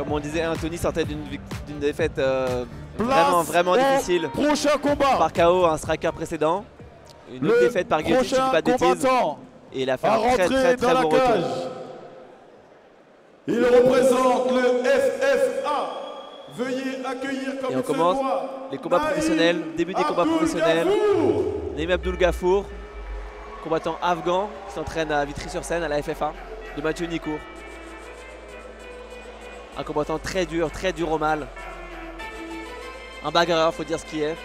Comme on disait, Anthony sortait d'une défaite vraiment difficile. Prochain combat. Par KO, un striker précédent. Une autre défaite par guillotine, si je dis pas de bêtises. Et il a fait un très bon retour. Il représente le FFA. Veuillez accueillir comme et on commence les combats professionnels, début des combats professionnels. Naïm Abdul Gafour, combattant afghan qui s'entraîne à Vitry-sur-Seine à la FFA de Mathieu Nicourt. Un combattant très dur au mal. Un bagarreur, faut dire ce qui est.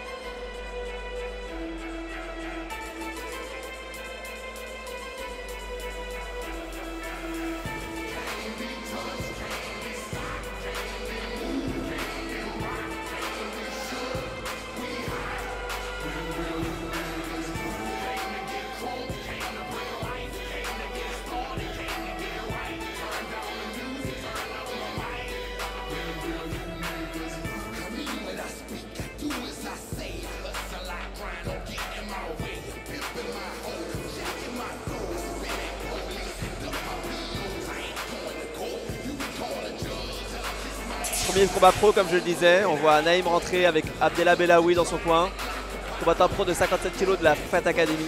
Premier combat pro, comme je le disais, on voit Naïm rentrer avec Abdellah Belaoui dans son coin, combattant pro de 57 kg de la Fight Academy.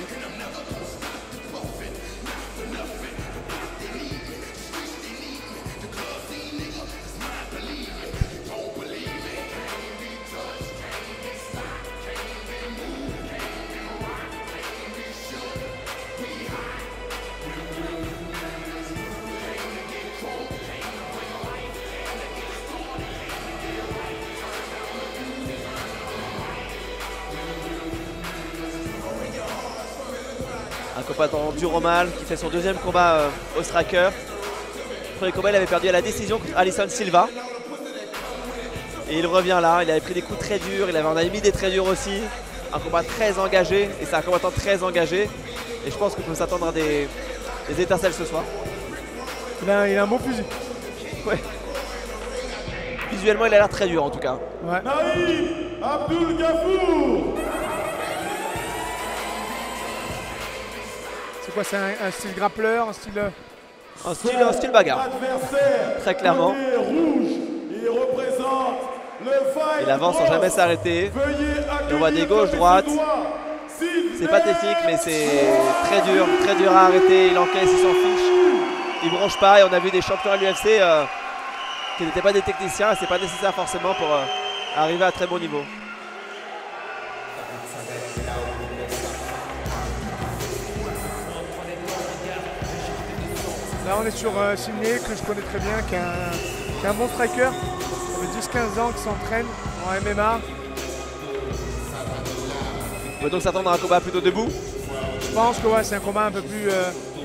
Un combattant dur au mal qui fait son deuxième combat au striker. Le premier combat, il avait perdu à la décision contre Alisson Silva. Et il revient là, il avait pris des coups très durs, il avait en mis des très durs aussi. Un combat très engagé, et c'est un combattant très engagé. Et je pense qu'on peut s'attendre à des étincelles ce soir. Il a un beau fusil. Ouais. Visuellement, il a l'air très dur en tout cas. Ouais. Naïm Abdul Gafour. C'est quoi, c'est un style grappleur, un style... Un style bagarre. Très clairement. Il représente le fight. Il avance sans jamais s'arrêter. Et on voit des gauches-droites. C'est pathétique, mais c'est très dur à arrêter. Il encaisse, il s'en fiche. Il bronche pas. Et on a vu des champions à l'UFC qui n'étaient pas des techniciens. C'est pas nécessaire forcément pour arriver à très bon niveau. Là on est sur Sidney, que je connais très bien, qui est un bon striker. Ça fait 10-15 ans qu'il s'entraîne en MMA. On peut donc s'attendre à un combat plutôt debout. Je pense que ouais, c'est un combat un peu plus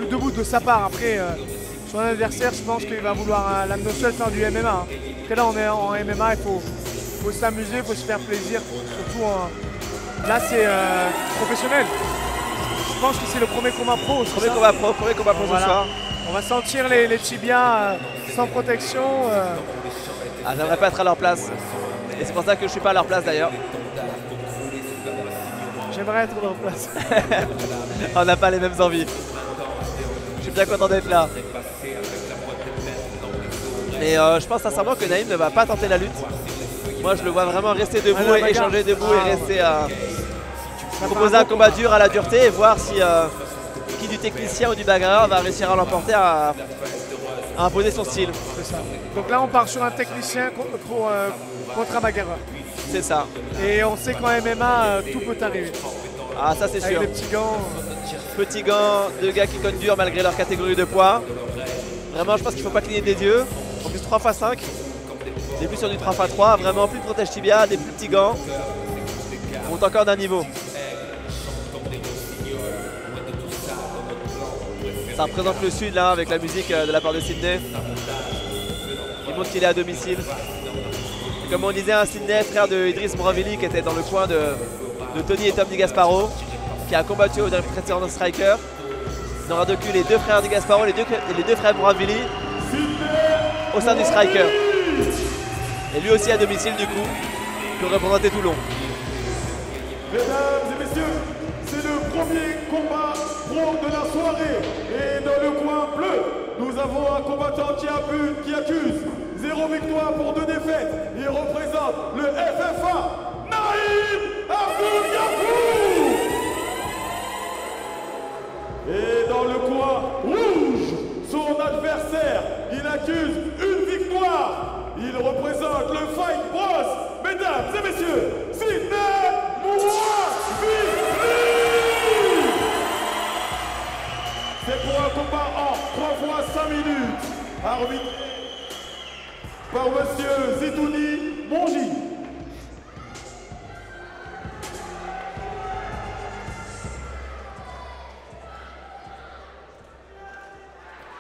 debout de sa part. Après, son adversaire, je pense qu'il va vouloir l'amener au sol faire du MMA. Hein. Après là on est en MMA, il faut s'amuser, il faut se faire plaisir. Surtout là c'est professionnel. Je pense que c'est le premier combat pro. Premier combat pro ce soir. On va sentir les tibias sans protection. Ah, j'aimerais pas être à leur place. Et c'est pour ça que je suis pas à leur place d'ailleurs. J'aimerais être à leur place. On n'a pas les mêmes envies. Je suis bien content d'être là. Mais je pense sincèrement que Naïm ne va pas tenter la lutte. Moi je le vois vraiment rester debout et échanger debout et rester à proposer un combat dur à la dureté et voir si qui du technicien ou du bagarreur va réussir à l'emporter à imposer son style. C'est ça. Donc là on part sur un technicien contre un bagarreur. C'est ça. Et on sait qu'en MMA tout peut arriver. Ah ça c'est sûr. Avec des petits gants. Petits gants, deux gars qui cognent dur malgré leur catégorie de poids. Vraiment je pense qu'il ne faut pas cligner des yeux. En plus 3x5. Des plus sur du 3x3. Vraiment plus de protège tibia, des plus petits gants. On monte encore d'un niveau. Ça représente le sud là avec la musique de la part de Sidney. Il montre qu'il est à domicile. Et comme on disait, un Sidney, frère de Idriss Mouravili qui était dans le coin de Tony et Tom Di Gasparo, qui a combattu au précédent striker. On aura donc eu les deux frères Di Gasparo et les deux frères Mouravili au sein du striker. Et lui aussi à domicile du coup, pour représenter Toulon. Mesdames et messieurs, c'est le premier combat pro de la soirée. Et dans le coin bleu, nous avons un combattant qui accuse 0 victoire pour 2 défaites. Il représente le FFA, Naïm Abdul-Yakou. Et dans le coin rouge, son adversaire, il accuse une victoire. Il représente le Fight Boss, mesdames et messieurs, Sidney Mouravili. C'est pour un combat en 3 fois 5 minutes, arbitré par monsieur Zitouni Monji.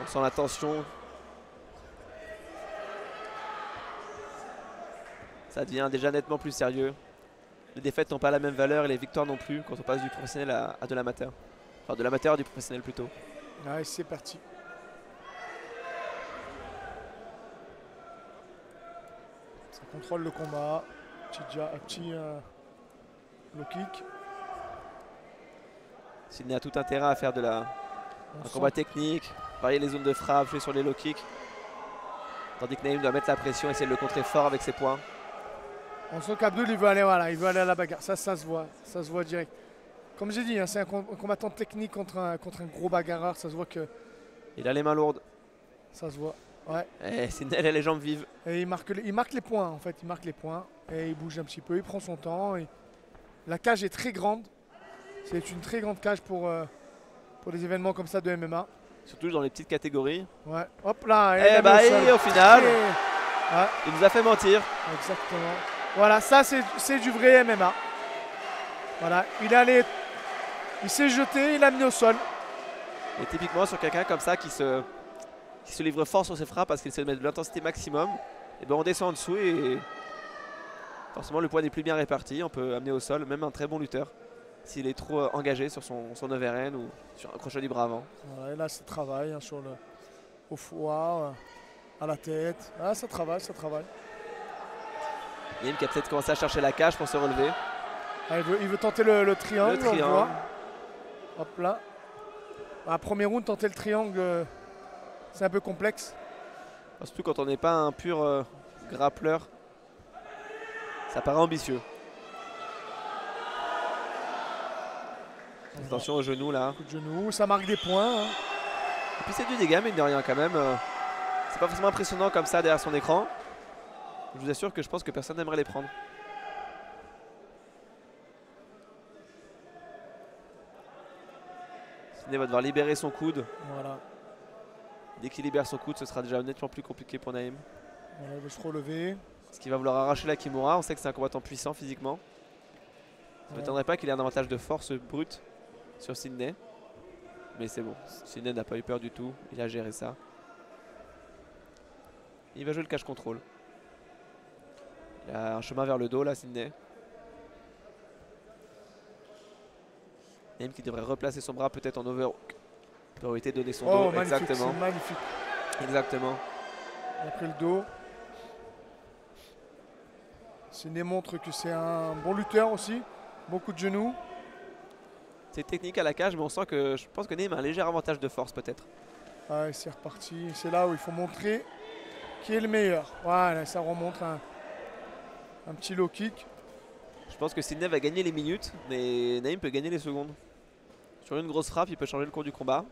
On sent la tension. Ça devient déjà nettement plus sérieux. Les défaites n'ont pas la même valeur et les victoires non plus quand on passe du professionnel à de l'amateur. Enfin de l'amateur à du professionnel plutôt. Allez, c'est parti. Ça contrôle le combat. Petit low kick. Sidney a tout intérêt à faire un combat technique, varier les zones de frappe, jouer sur les low kicks. Tandis que Naïm doit mettre la pression, essayer de le contrer fort avec ses poings. On sent qu'Abdul il veut aller, voilà, il veut aller à la bagarre. Ça se voit direct. Comme j'ai dit, hein, c'est un combattant technique contre un gros bagarreur. Ça se voit que. Il a les mains lourdes. Ça se voit. Ouais. Et Sidney il a les jambes vives. Et il marque les points en fait. Il marque les points et il bouge un petit peu. Il prend son temps. Et la cage est très grande. C'est une très grande cage pour des événements comme ça de MMA. Surtout dans les petites catégories. Ouais. Hop là. Et au final, ouais. Il nous a fait mentir. Exactement. Voilà, ça c'est du vrai MMA. Voilà, il s'est jeté, il a mis au sol. Et typiquement sur quelqu'un comme ça qui se livre fort sur ses frappes parce qu'il essaie de mettre de l'intensité maximum, et ben on descend en dessous et forcément le poids n'est plus bien réparti. On peut amener au sol même un très bon lutteur s'il est trop engagé sur son overhand ou sur un crochet libre avant. Voilà, et là c'est travail hein, au foie, à la tête. Ah, ça travaille. Naïm qui a peut-être commencé à chercher la cage pour se relever. Ah, il veut tenter le triangle. Le triangle. Hop là. À premier round, tenter le triangle, c'est un peu complexe. Surtout quand on n'est pas un pur grappleur. Ça paraît ambitieux. Attention au genou là. Coup de genou, ça marque des points. Hein. Et puis c'est du dégât mine de rien quand même. C'est pas forcément impressionnant comme ça derrière son écran. Je vous assure que je pense que personne n'aimerait les prendre. Sidney va devoir libérer son coude. Voilà. Dès qu'il libère son coude, ce sera déjà nettement plus compliqué pour Naïm. Voilà, il veut se relever. Parce qu'il va vouloir arracher la Kimura. On sait que c'est un combattant puissant physiquement. Ça ne m'étonnerait pas qu'il ait un avantage de force brute sur Sidney. Mais c'est bon. Sidney n'a pas eu peur du tout. Il a géré ça. Il va jouer le cache contrôle. Il a un chemin vers le dos là, Sidney. Naïm qui devrait replacer son bras peut-être en overhook pour éviter de donner son dos. Magnifique, exactement. c'est magnifique. Exactement. Il a pris le dos. Sidney montre que c'est un bon lutteur aussi. Beaucoup de genoux. C'est technique à la cage, mais on sent que je pense que Naïm a un léger avantage de force peut-être. Ah, c'est reparti. C'est là où il faut montrer qui est le meilleur. Voilà, ça remonte un petit low kick. Je pense que Sidney va gagner les minutes, mais Naïm peut gagner les secondes. Sur une grosse frappe, il peut changer le cours du combat.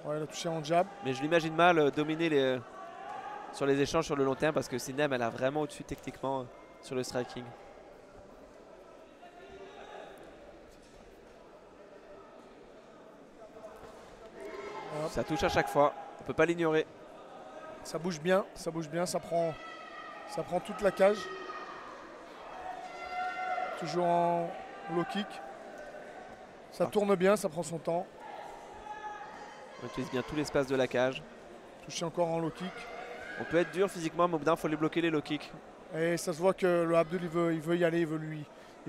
Ouais, il a touché en jab. Mais je l'imagine mal dominer sur les échanges sur le long terme parce que Sidney elle a vraiment au-dessus techniquement sur le striking. Hop. Ça touche à chaque fois, on peut pas l'ignorer. Ça bouge bien, ça prend toute la cage. Toujours en low kick. Ça tourne bien, ça prend son temps. On utilise bien tout l'espace de la cage. Touché encore en low kick. On peut être dur physiquement, mais au bout d'un, il faut les bloquer les low kicks. Et ça se voit que le Abdul il veut y aller, il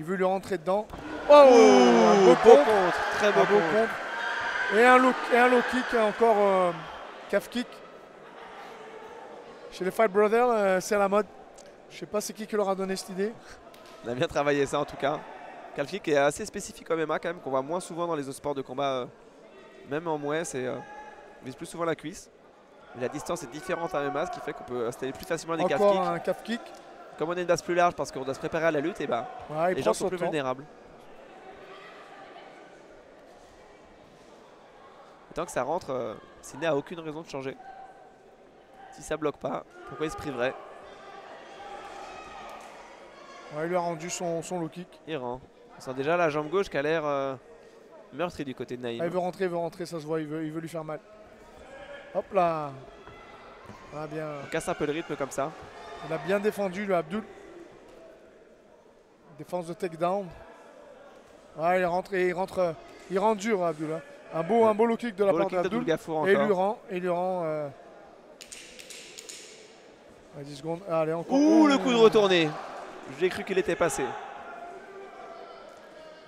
veut lui rentrer dedans. Oh, un beau contre, très beau contre. Et un low kick, encore calf kick. Chez les Fight Brothers, c'est à la mode. Je sais pas c'est qui leur a donné cette idée. On a bien travaillé ça en tout cas. Calf kick est assez spécifique au MMA quand même, qu'on voit moins souvent dans les autres sports de combat. Même en mouais, c'est vise plus souvent la cuisse. La distance est différente à MMA, ce qui fait qu'on peut installer plus facilement des calf Encore kicks. un calf kick. Comme on a une base plus large parce qu'on doit se préparer à la lutte, et bah, Ouais, les gens sont plus vulnérables. Et tant que ça rentre, Sydney a aucune raison de changer. Si ça bloque pas, pourquoi il se priverait? Ouais, il lui a rendu son low kick. Il rend. On sent déjà la jambe gauche qui a l'air meurtrie du côté de Naïm. Ah, il veut rentrer, ça se voit, il veut lui faire mal. Hop là. Ah, bien. On casse un peu le rythme comme ça. Il a bien défendu le Abdul. Défense de takedown. Ouais, il rentre dur Abdul. Hein. Un beau low kick de la part d'Abdul. Et il lui rend 10 secondes. Allez, encore. Ouh, le coup de retourné. J'ai cru qu'il était passé.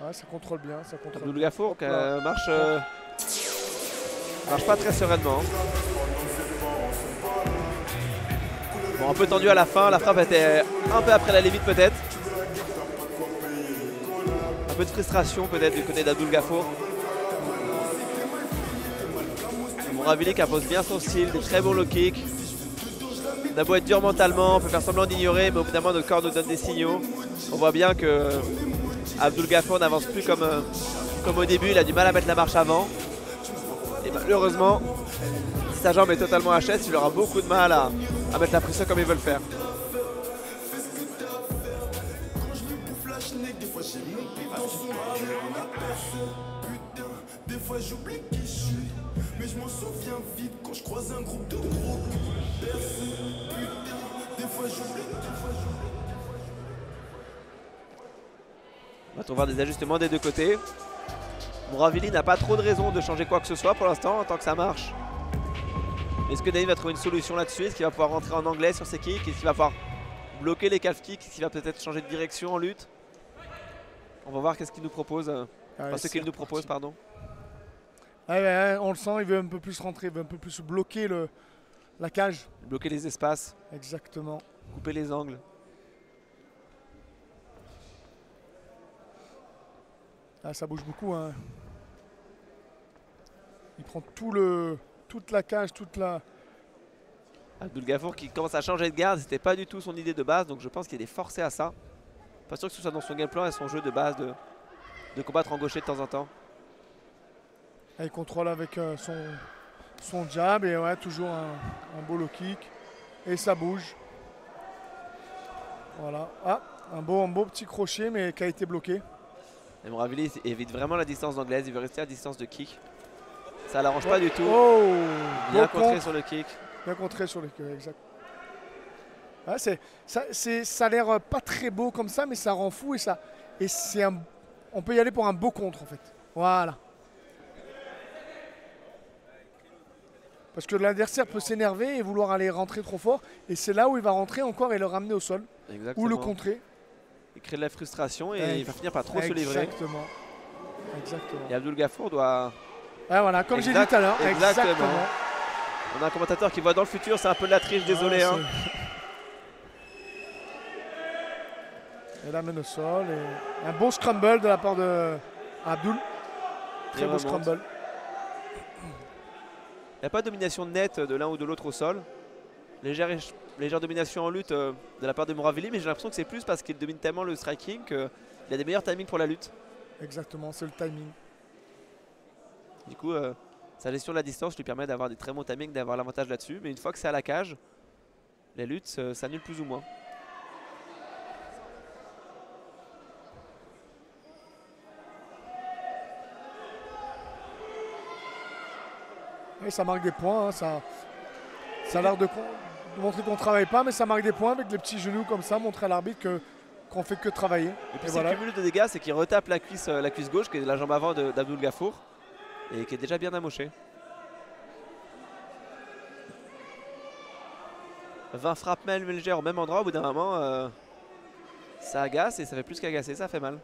Ouais, ça contrôle bien, ça contrôle. Abdul Gafour marche pas très sereinement. Bon, un peu tendu à la fin, la frappe était un peu après la limite peut-être. Un peu de frustration peut-être du côté d'Abdul Gafour. Mourabili qui impose bien son style, des très bons low kicks. On a beau être dur mentalement, on peut faire semblant d'ignorer, mais au bout d'un moment notre corps nous donne des signaux. On voit bien que Abdul Gafour n'avance plus comme au début, il a du mal à mettre la marche avant. Et malheureusement, si sa jambe est totalement HS, il aura beaucoup de mal à mettre la pression comme il veut le faire. Des fois j'oublie qui je suis, mais je m'en souviens vite quand je croise un groupe de gros personnes. Putain, des fois j'oublie. On va trouver des ajustements des deux côtés. Mourabili n'a pas trop de raison de changer quoi que ce soit pour l'instant, tant que ça marche. Est-ce que Naïm va trouver une solution là-dessus? Est-ce qu'il va pouvoir rentrer en anglais sur ses kicks? Est-ce qu'il va pouvoir bloquer les calf kicks? Est-ce qu'il va peut-être changer de direction en lutte? On va voir qu'est-ce qu'il nous propose. Enfin, ce qu'il nous propose, pardon. Ouais, on le sent, il veut un peu plus rentrer, il veut un peu plus bloquer la cage. Bloquer les espaces. Exactement. Couper les angles. Ah, ça bouge beaucoup. Hein. Il prend toute la cage, toute la... Abdul Gafour qui commence à changer de garde, c'était pas du tout son idée de base, donc je pense qu'il est forcé à ça. Pas sûr que ce soit dans son game plan et son jeu de base de combattre en gaucher de temps en temps. Il contrôle avec son jab et ouais, toujours un beau low kick. Et ça bouge. Voilà. Ah, un beau petit crochet mais qui a été bloqué. Et Mourabili évite vraiment la distance d'anglaise, il veut rester à distance de kick. Ça l'arrange pas du tout. Oh, bien contré sur le kick. Bien contré sur le kick, exact. Ouais, ça a l'air pas très beau comme ça, mais ça rend fou et on peut y aller pour un beau contre en fait. Voilà. Parce que l'adversaire peut s'énerver et vouloir aller rentrer trop fort. Et c'est là où il va rentrer encore et le ramener au sol. Exactement. Ou le contrer. Il crée de la frustration et il va finir par trop se livrer. Exactement. Et Abdul Gafour doit... Ah, voilà, comme j'ai dit tout à l'heure. Exactement. On a un commentateur qui voit dans le futur, c'est un peu de la triche, désolé. Hein. Et la mène au sol. Et un bon scramble de la part de Abdul. Très beau scramble. Il n'y a pas de domination nette de l'un ou de l'autre au sol. Légère domination en lutte de la part de Mourabili, mais j'ai l'impression que c'est plus parce qu'il domine tellement le striking qu'il a des meilleurs timings pour la lutte. Exactement, c'est le timing. Du coup, sa gestion de la distance lui permet d'avoir des très bons timings, d'avoir l'avantage là-dessus. Mais une fois que c'est à la cage, les luttes s'annulent plus ou moins. Et ça marque des points. Hein, ça a l'air de montrer qu'on ne travaille pas, mais ça marque des points avec les petits genoux comme ça, montrer à l'arbitre qu'on fait que travailler. Et puis le cumul de dégâts, c'est qu'il retape la cuisse gauche, qui est la jambe avant d'Abdul Gafour, et qui est déjà bien amoché. 20 frappes même légères au même endroit, au bout d'un moment, ça agace et ça fait plus qu'agacer, ça fait mal.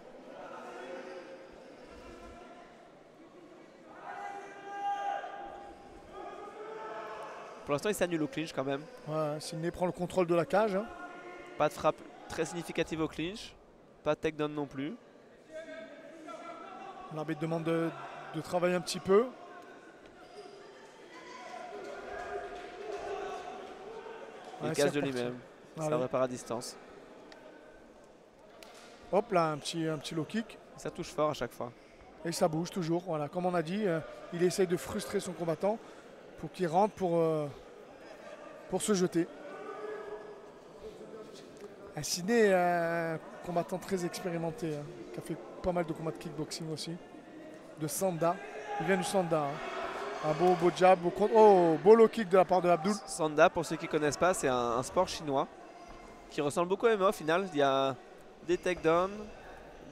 Pour l'instant, il s'annule au clinch quand même. Ouais, Sydney prend le contrôle de la cage. Hein. Pas de frappe très significative au clinch. Pas de takedown non plus. L'arbitre demande de travailler un petit peu. Il Ouais, casse c'est de reparti. lui-même. Ça Allez. repart à distance. Hop là, un petit low kick. Ça touche fort à chaque fois. Et ça bouge toujours. Voilà, comme on a dit, il essaye de frustrer son combattant pour qu'il rentre pour se jeter. Sidney est un combattant très expérimenté, hein, qui a fait pas mal de combats de kickboxing aussi. De Sanda. Il vient du Sanda. Hein. Un beau jab, beau low kick de la part de Abdul. Sanda, pour ceux qui ne connaissent pas, c'est un sport chinois qui ressemble beaucoup à MMA au final. Il y a des takedowns,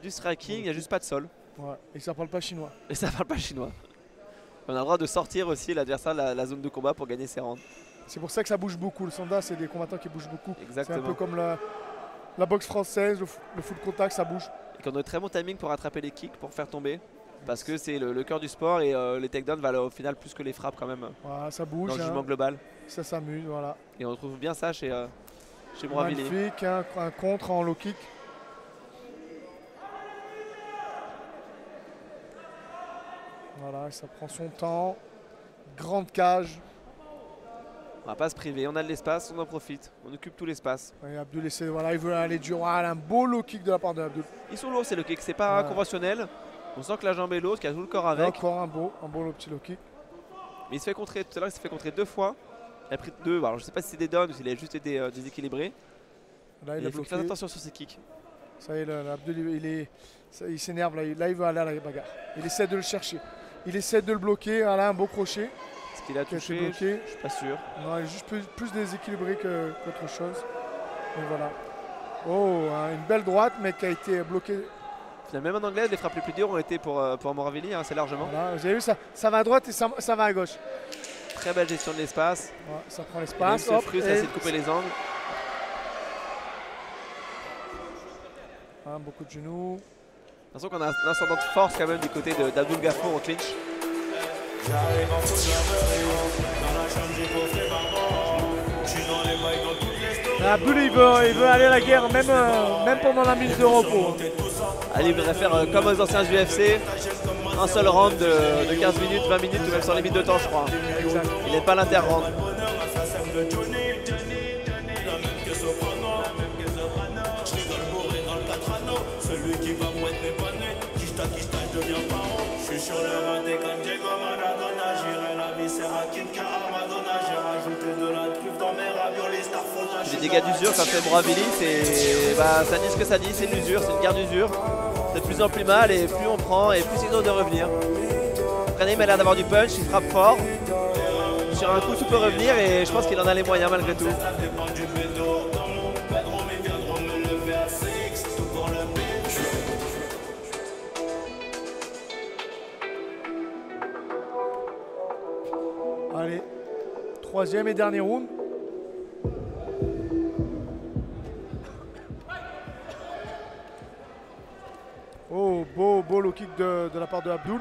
du striking, il n'y a juste pas de sol. Ouais, et ça parle pas chinois. Et ça parle pas chinois. On a le droit de sortir aussi l'adversaire de la zone de combat pour gagner ses rounds. C'est pour ça que ça bouge beaucoup. Le Sanda, c'est des combattants qui bougent beaucoup. C'est un Exactement. peu comme la boxe française, le full contact, ça bouge. Et qu'on a un très bon timing pour attraper les kicks, pour faire tomber. Parce que c'est le cœur du sport et les takedowns valent au final plus que les frappes quand même Voilà, ça bouge. dans le Hein. jugement global. Ça s'amuse, voilà. Et on retrouve bien ça chez Moravili. Magnifique, hein, un contre en low kick. Voilà, ça prend son temps. Grande cage. On va pas se priver, on a de l'espace, on en profite. On occupe tout l'espace. Et Abdul essaie, voilà, il veut aller dur. Ah, un beau low kick de la part de Abdul. Ils sont lourds, c'est le kick, c'est pas Ouais. conventionnel. On sent que la jambe est lourde, qu'il y a tout le corps avec. Encore un beau petit low kick. Mais il se fait contrer, tout à l'heure il s'est fait contrer 2 fois. Il a pris 2, alors je sais pas si c'est des downs ou s'il a juste été déséquilibré. Là, Il il a faut bloqué. faire attention sur ses kicks. Ça y est, là, Abdul, il s'énerve. Là, il veut aller à la bagarre. Il essaie de le chercher. Il essaie de le bloquer. Ah, là, un beau crochet. Est-ce qu'il a Qui a été touché? bloqué. Je suis pas sûr. Non, il est juste plus déséquilibré qu'autre chose. Et voilà. Oh, hein, une belle droite, mais qui a été bloquée. Finalement, même en anglais, les frappes les plus dures ont été pour Moravili, hein, c'est largement. Voilà, vous avez vu, ça va à droite et ça va à gauche. Très belle gestion de l'espace. Ouais, ça prend Même l'espace. se frustre à essayer de couper les angles. Hein, beaucoup de genoux. Attention qu'on a un ascendant de force quand même du côté d'Abdul Gafour au clinch. J'arrive en faux, dans la chambre, j'ai coffré maman. Je suis dans les bails dans toutes les stores. Abdul, il veut aller à la guerre, même pendant la minute de repos. Allez, il voudrait faire comme aux anciens UFC, un seul round de 15 minutes, 20 minutes ou même sans limite de temps, je crois. Exact. Il n'est pas l'inter-round. Celui qui va moi être dépanné, quiche-ta, je deviens parent. Je suis sur le raté comme Diego Maradona. J'irai la viscère à Kinka à Madonna. J'ai rajouté de la truffe dans mes raviolis Starfona. Les dégâts d'usure quand c'est Moravili, ça dit ce que ça dit, c'est une usure, c'est une guerre d'usure. C'est de plus en plus mal et plus on prend et plus ils ont de revenir. Pranem a l'air d'avoir du punch, il frappe fort. Sur un coup tout peut revenir et je pense qu'il en a les moyens malgré tout. Allez, troisième et dernier round. Oh, beau low kick de la part de Abdul.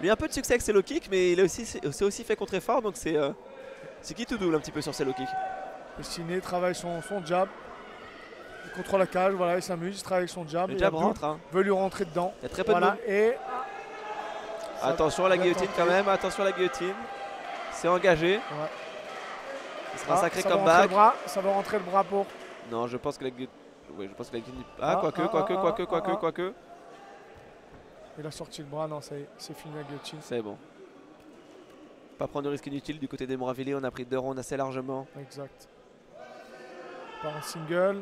Lui a un peu de succès avec ses low kicks, mais il s'est aussi fait contrer fort, donc c'est qui tout double un petit peu sur ses low kicks. Et Sidney travaille son jab. Il contrôle la cage, voilà, il s'amuse, il travaille avec son jab. Le Et jab Abdul rentre, hein. veut lui rentrer dedans. Il y a très peu de Voilà, mots. et Attention à la bien guillotine tenté. quand même, attention à la guillotine. C'est engagé. Ouais. Ce sera un sacré ça va rentrer comeback. le bras, ça va rentrer le bras pour. Non, je pense que la guillotine. Oui, je pense que la guillotine. Quoique. Il a sorti le bras, non, ça y est, c'est fini la guillotine. C'est bon. Pas prendre de risque inutile du côté des Moravili, on a pris 2 rounds assez largement. Exact. On part en single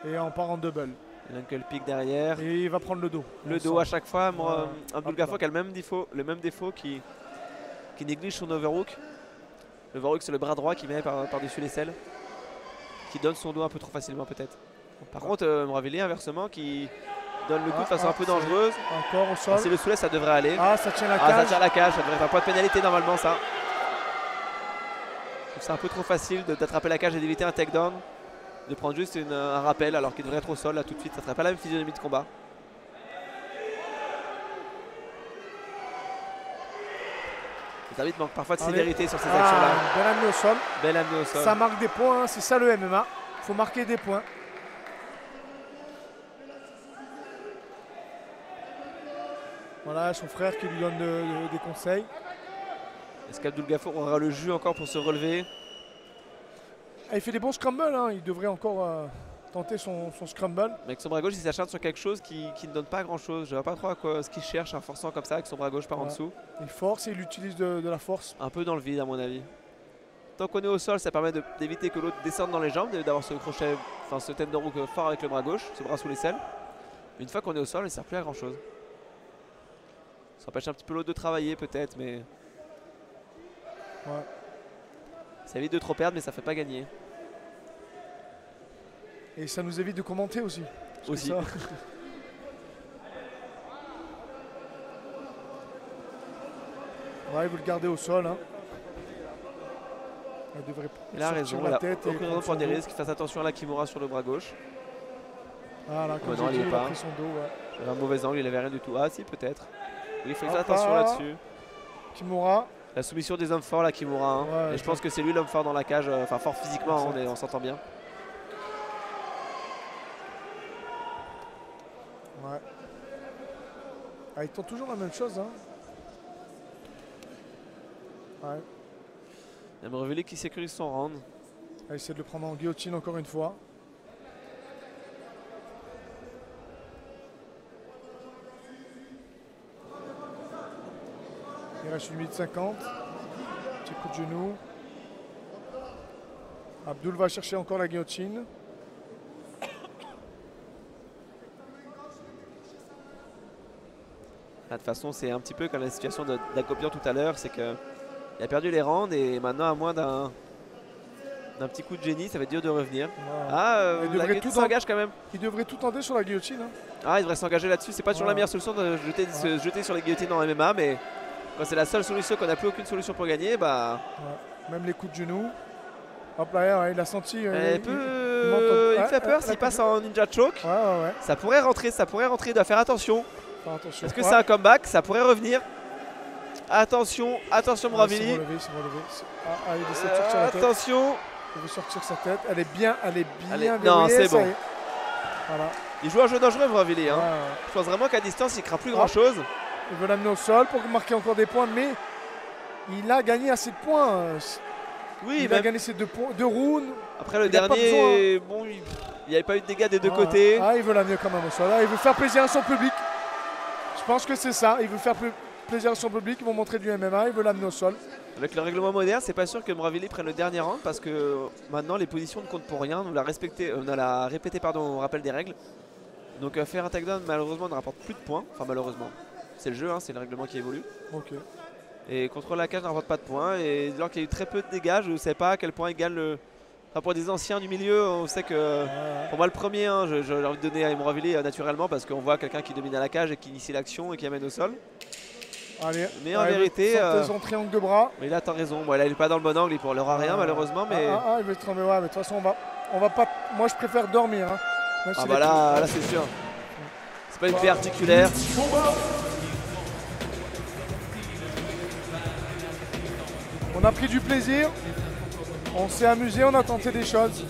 et on part en double. L'uncle pick derrière. Et il va prendre le dos. Le On dos sent. à chaque fois. Abdul Hop Gafour là. qui a le même défaut qui néglige son overhook. L'overhook c'est le bras droit qui met par-dessus l'aisselle. Qui donne son dos un peu trop facilement peut-être. Par contre, Moravili inversement qui donne le coup de façon un peu dangereuse. Encore au sol. Si le soulève ça devrait aller. Ah, ça tient la Ah, ça cage. tire la cage, ça devrait être un point de pénalité normalement ça. Je trouve c'est un peu trop facile d'attraper la cage et d'éviter un takedown. De prendre juste un rappel alors qu'il devrait être au sol là tout de suite, ça ne serait pas la même physionomie de combat. Les arbitres manquent parfois de Allez. sévérité sur ces actions-là. Bel amené au sol. Belle amenée au sol. Ça marque des points, hein, c'est ça le MMA. Il faut marquer des points. Voilà, son frère qui lui donne des conseils. Est-ce qu'Abdul Gafour aura le jus encore pour se relever? il fait des bons scrambles, hein. Il devrait encore tenter son scramble. Mais avec son bras gauche, il s'acharne sur quelque chose qui ne donne pas grand chose. Je ne vois pas trop à quoi ce qu'il cherche en forçant comme ça avec son bras gauche par en dessous. Il force et il utilise de la force. Un peu dans le vide à mon avis. Tant qu'on est au sol, ça permet d'éviter que l'autre descende dans les jambes, d'avoir ce crochet, enfin ce tête de roue fort avec le bras gauche, ce bras sous l'aisselle. Mais une fois qu'on est au sol, il ne sert plus à grand chose. Ça empêche un petit peu l'autre de travailler peut-être, mais... Ouais. Ça évite de trop perdre, mais ça fait pas gagner. Et ça nous évite de commenter aussi. Aussi. Ça... ouais, il veut le garder au sol. Hein. Il devrait il a raison, la tête il a aucune raison de prendre des risques. Fasse attention à la Kimura sur le bras gauche. Voilà, comme non, j'ai dit, il a pas. pris son dos. Ouais. J'avais un mauvais angle, il avait rien du tout. Ah si, peut-être. Oui, il faut faire attention là-dessus. Kimura. La soumission des hommes forts, la Kimura. Hein. Ouais, et je pense que c'est lui l'homme fort dans la cage, enfin fort physiquement, on s'entend bien. Ouais. Ah, il tente toujours la même chose. Hein. Ouais. Il y a Mravelli qui sécurise son round. Il essaie de le prendre en guillotine encore une fois. Il reste une minute 50. Petit coup de genou. Abdul va chercher encore la guillotine. Là, de toute façon, c'est un petit peu comme la situation d'Acopian tout à l'heure, c'est qu'il a perdu les rounds et maintenant, à moins d'un petit coup de génie, ça va être dur de revenir. Wow. Ah, la guillotine s'engage quand même. Il devrait tout tenter sur la guillotine. Hein. Ah, il devrait s'engager là-dessus. C'est pas toujours la meilleure solution de se jeter sur les guillotines en MMA, mais quand c'est la seule solution, qu'on n'a plus aucune solution pour gagner, bah... Ouais. Même les coups de genou. Hop là, ouais, il a senti... il fait peur s'il passe en ninja choke. Ouais. Ça pourrait rentrer, il doit faire attention. Attention. Est-ce que c'est un comeback? Ça pourrait revenir. Attention, Mravelli. Il essaie de sortir la tête. Attention. Il veut sortir sa tête. Elle est bien non, c'est bon. Voilà. Il joue un jeu dangereux, Mravelli. Hein. Je pense vraiment qu'à distance, il ne craint plus grand-chose. Il veut l'amener au sol pour marquer encore des points, mais il a gagné assez de points. Oui, il a gagné ses deux rounds. Après le dernier, bon, il n'y avait pas eu de dégâts des deux côtés. Il veut l'amener quand même au sol. Il veut faire plaisir à son public. Je pense que c'est ça. Il veut faire plaisir à son public. Ils vont montrer du MMA. Il veut l'amener au sol. Avec le règlement moderne, c'est pas sûr que Mravelli prenne le dernier round parce que maintenant les positions ne comptent pour rien. On l'a répété au rappel des règles. Donc faire un takedown malheureusement ne rapporte plus de points. Enfin malheureusement, c'est le jeu, hein, c'est le règlement qui évolue. Ok. Et contrôle la cage ne rapporte pas de points. Et alors qu'il y a eu très peu de dégâts, je ne sais pas à quel point il gagne le. Enfin, pour des anciens du milieu, on sait que pour moi le premier, hein, j'ai envie de donner à Mravelli naturellement parce qu'on voit quelqu'un qui domine à la cage et qui initie l'action et qui amène au sol. Allez, mais en vérité, son triangle de bras. Mais il a raison. Bon, là, il n'est pas dans le bon angle, il n'aura rien malheureusement. Mais il veut trembler. Ouais, mais de toute façon, on va pas. Moi, je préfère dormir. Hein. Ah bah là c'est sûr. C'est pas une plaie articulaire. On a pris du plaisir. On s'est amusé, on a tenté des choses.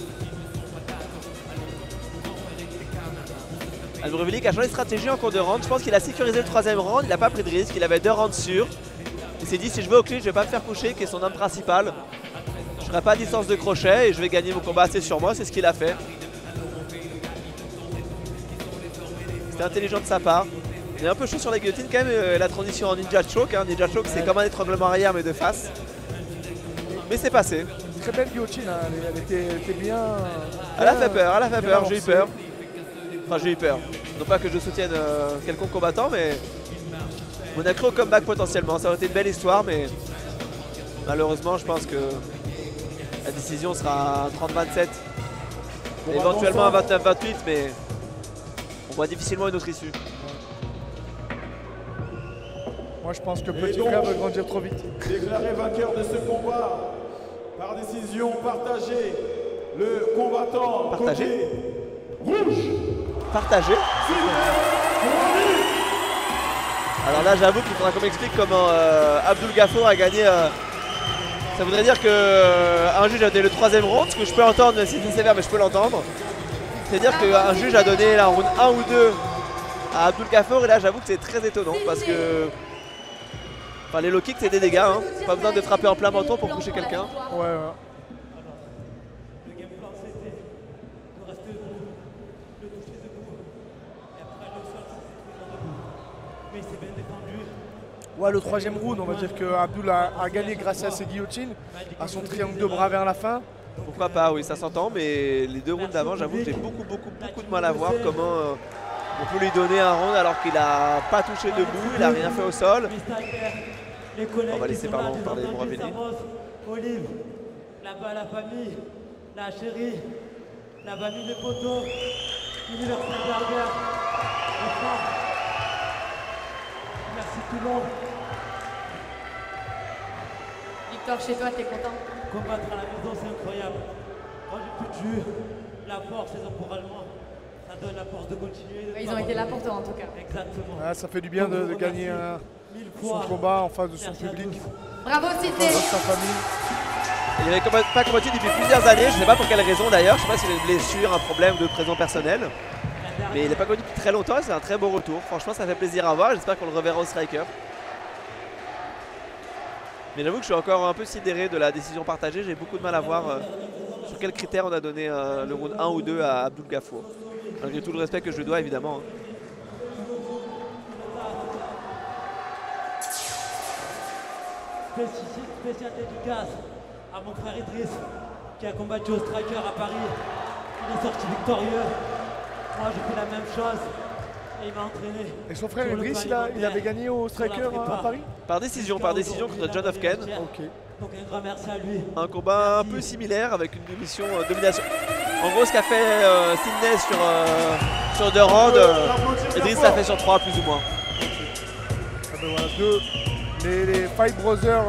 Mravelli qui a changé de stratégie en cours de round. Je pense qu'il a sécurisé le troisième round, il n'a pas pris de risque, il avait 2 rounds sûrs. Il s'est dit si je vais au clinch, je vais pas me faire coucher, qui est son arme principale. Je ne serai pas à distance de crochet et je vais gagner mon combat assez sur moi, c'est ce qu'il a fait. C'était intelligent de sa part. Il est un peu chaud sur la guillotine quand même, la transition en ninja choke. Hein. Ninja choke c'est comme un étranglement arrière mais de face. Mais c'est passé. Très belle guillotine, hein. Elle était bien. Elle a fait peur, j'ai eu peur. Enfin j'ai eu peur. Non pas que je soutienne quelconque combattant, mais on a cru au comeback potentiellement. Ça aurait été une belle histoire, mais malheureusement je pense que la décision sera 30-27. Éventuellement à 29-28, mais on voit difficilement une autre issue. Moi je pense que Petit Frère veut grandir trop vite. Déclaré vainqueur de ce combat par décision partagée, le combattant côté rouge. Partagé. Alors là j'avoue qu'il faudra qu'on m'explique comment Abdul Gafour a gagné. Ça voudrait dire qu'un juge a donné le 3e round, ce que je peux entendre, si c'est sévère mais je peux l'entendre. C'est-à-dire qu'un juge a donné la round 1 ou 2 à Abdul Gafour et là j'avoue que c'est très étonnant parce que enfin, les low kicks c'est des dégâts, hein. Pas besoin de frapper en plein menton pour coucher quelqu'un. Ouais. Ouais, le troisième round, on va dire que Abdul a gagné grâce à ses guillotines, à son triangle de bras vers la fin. Pourquoi pas, oui, ça s'entend, mais les 2 rounds d'avant, j'avoue que j'ai beaucoup de mal à voir comment on peut lui donner un round alors qu'il n'a pas touché debout, il n'a rien fait au sol. On va laisser parler Moraveli. Olive, là-bas la famille, la chérie, la famille des poteaux, Universal Burger, les femmes. Merci tout le monde. Victor, chez toi, t'es content? Combattre à la maison, c'est incroyable. Quand j'ai plus de jus, la force, les encouragements, ça donne la force de continuer. Ils ont été là pour toi en tout cas. Exactement. Ouais, ça fait du bien de gagner son combat en face de son public, Bravo, Sidney! de sa famille. Il n'avait pas combattu depuis plusieurs années, je ne sais pas pour quelle raison d'ailleurs, je ne sais pas s'il a une blessure, un problème de présent personnel. Mais il n'a pas connu depuis très longtemps, c'est un très beau retour. Franchement, ça fait plaisir à voir, j'espère qu'on le reverra au Striker. Mais j'avoue que je suis encore un peu sidéré de la décision partagée, j'ai beaucoup de mal à voir sur quels critères on a donné le round 1 ou 2 à Abdul Gafour. Malgré tout le respect que je lui dois évidemment. Spécial dédicace à mon frère Idriss qui a combattu au Striker à Paris. Il est sorti victorieux. Moi j'ai fait la même chose et il m'a entraîné. Et son frère Idriss, il avait gagné au Striker à Paris? Par décision contre John Hofken. Ok. Donc un grand merci à lui. Un combat un peu similaire avec une domination. En gros, ce qu'a fait Sidney sur 2 rounds, Idriss l'a fait sur 3 plus ou moins. Ah ben voilà, les Fight Brothers